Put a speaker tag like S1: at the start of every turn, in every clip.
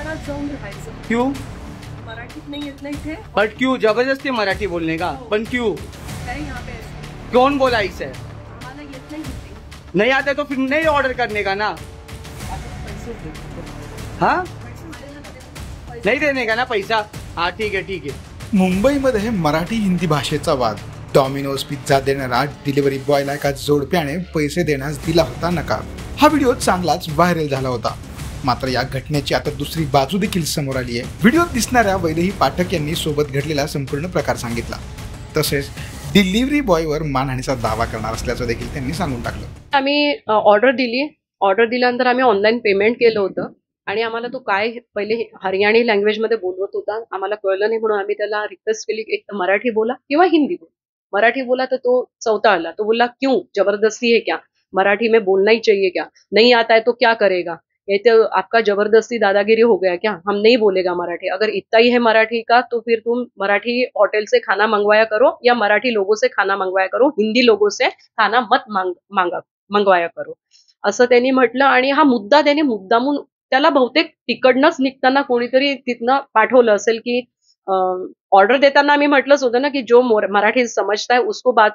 S1: शहरात जाऊन राहायचं.
S2: क्यों?
S1: मराठीत नाही येत नाही इथे.
S2: बट क्यों जबरदस्ती मराठी बोलने का? पण क्यों?
S1: यहाँ पे
S2: कौन बोला इसे?
S1: आम्हाला येत नाही हिंदी.
S2: नहीं आता तो फिर नहीं ऑर्डर करने का ना. हाँ नहीं देने का ना पैसा. हाँ ठीक है ठीक है.
S3: मुंबईमध्ये मराठी हिंदी भाषेचा वाद. डॉमिनोज पिझ्झा देणारा डिलिव्हरी बॉयला एका जोडप्याने पैसे देण्यास दिला होता नकार. हा व्हिडिओ चांगलाच व्हायरल झाला होता. मात्र या घटनेची आता दुसरी बाजू देखील समोर आली आहे. व्हिडिओत दिसणाऱ्या वैदेही पाठक यांनी सोबत घडलेला संपूर्ण प्रकार सांगितला. तसेच डिलिव्हरी बॉयवर मानहानीचा दावा करणार असल्याचं देखील त्यांनी सांगून टाकलं.
S4: आम्ही ऑर्डर दिल्यानंतर आम्ही ऑनलाईन पेमेंट केलं होतं आणि आम्हाला तो काय पहिले हरियाणी लँग्वेजमध्ये बोलवत होता, आम्हाला कळलं नाही म्हणून आम्ही त्याला रिक्वेस्ट केली एक तर मराठी बोला किंवा हिंदी बोला. मराठी बोला तर तो चौथा आला. तो बोला क्यों, जबरदस्ती है क्या, मराठी में बोलना ही चाहिए क्या, नहीं आता है तो क्या करेगा, ये तो आपका जबरदस्ती दादागिरी हो गया क्या, हम नहीं बोलेगा मराठी, अगर इतना ही है मराठी का तो फिर तुम मराठी होटल से खाना मंगवाया करो या मराठी लोगों से खाना मंगवाया करो, हिंदी लोगों से खाना मत मंगवाया करो, असं त्यांनी म्हटलं. आणि हा मुद्दा त्याने मुद्दामून त्याला बहुतेक तिकडनंच निघताना कोणीतरी तिथनं पाठवलं असेल की ऑर्डर देताना आम्ही म्हटलंच होतं ना की जो मराठी समजता है उसको बात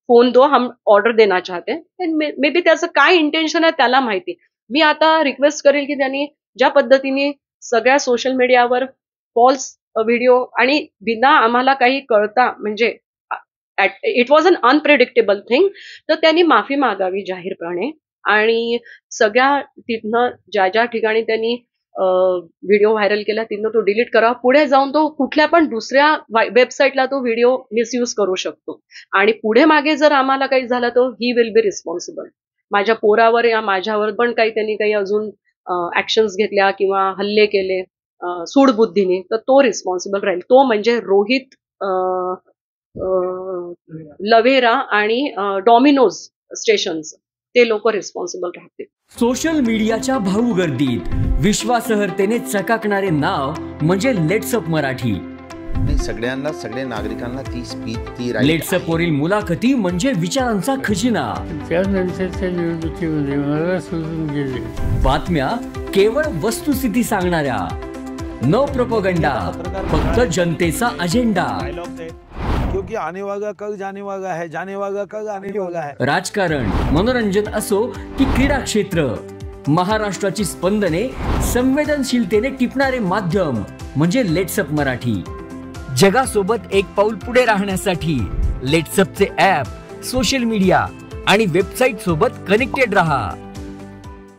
S4: फोन दो, हम ऑर्डर देना चाहते हैं. मे बी त्याचं काय इंटेन्शन आहे त्याला माहिती. मी आता रिक्वेस्ट करेल की त्यांनी ज्या पद्धतीने सगळ्या सोशल मीडियावर फॉल्स व्हिडिओ आणि बिना आम्हाला काही कळता म्हणजे it was un unpredictable thing, तर त्यांनी माफी मागावी जाहीरपणे आणि सगळ्या तिथनं ज्या ज्या ठिकाणी त्यांनी व्हिडिओ व्हायरल केला तिथनं तो डिलीट करावा. पुढे जाऊन तो कुठल्या पण दुसऱ्या वेबसाईटला तो व्हिडिओ मिसयूज करू शकतो आणि पुढे मागे जर आम्हाला काही झालं तर ही विल बी रिस्पॉन्सिबल. माझ्या पोरावर या माझ्यावर पण त्यांनी काही अजून ऍक्शन्स घेतल्या किंवा हल्ले केले सूडबुद्धीने तर तो रिस्पॉन्सिबल राहील. तो म्हणजे रोहित लवेरा आणि डॉमिनोज स्टेशन्स ते लोक रिस्पॉन्सिबल राहतील.
S5: सोशल मीडियाच्या भाऊ गर्दीत विश्वासार्हतेने चकाकणारे नाव म्हणजे लेट्सअप मराठी.
S6: सगळ्यांना सगळ्या नागरिकांना ती स्पीच ती
S5: लेट्सअप वरील मुलाखती म्हणजे विचारांचा खजिना.
S7: त्यानंतरच्या निवडणुकीमध्ये मला सोडून गेले.
S5: बातम्या केवळ वस्तुस्थिती सांगणाऱ्या, न प्रोपगंडा, फक्त जनतेचा अजेंडा.
S8: क्योंकि आने वाला कल जाने वाला है, जाने वाला कल आने वाला है.
S5: राजकारण, मनोरंजन असो की क्रीडा क्षेत्र, महाराष्ट्राची स्पंदने संवेदनशीलतेने टिपणारे माध्यम म्हणजे लेट्सअप मराठी. जगासोबत एक पाऊल पुढे राहण्यासाठी लेट्सअपचे ॲप, सोशल मीडिया आणि वेबसाईट सोबत कनेक्टेड रहा.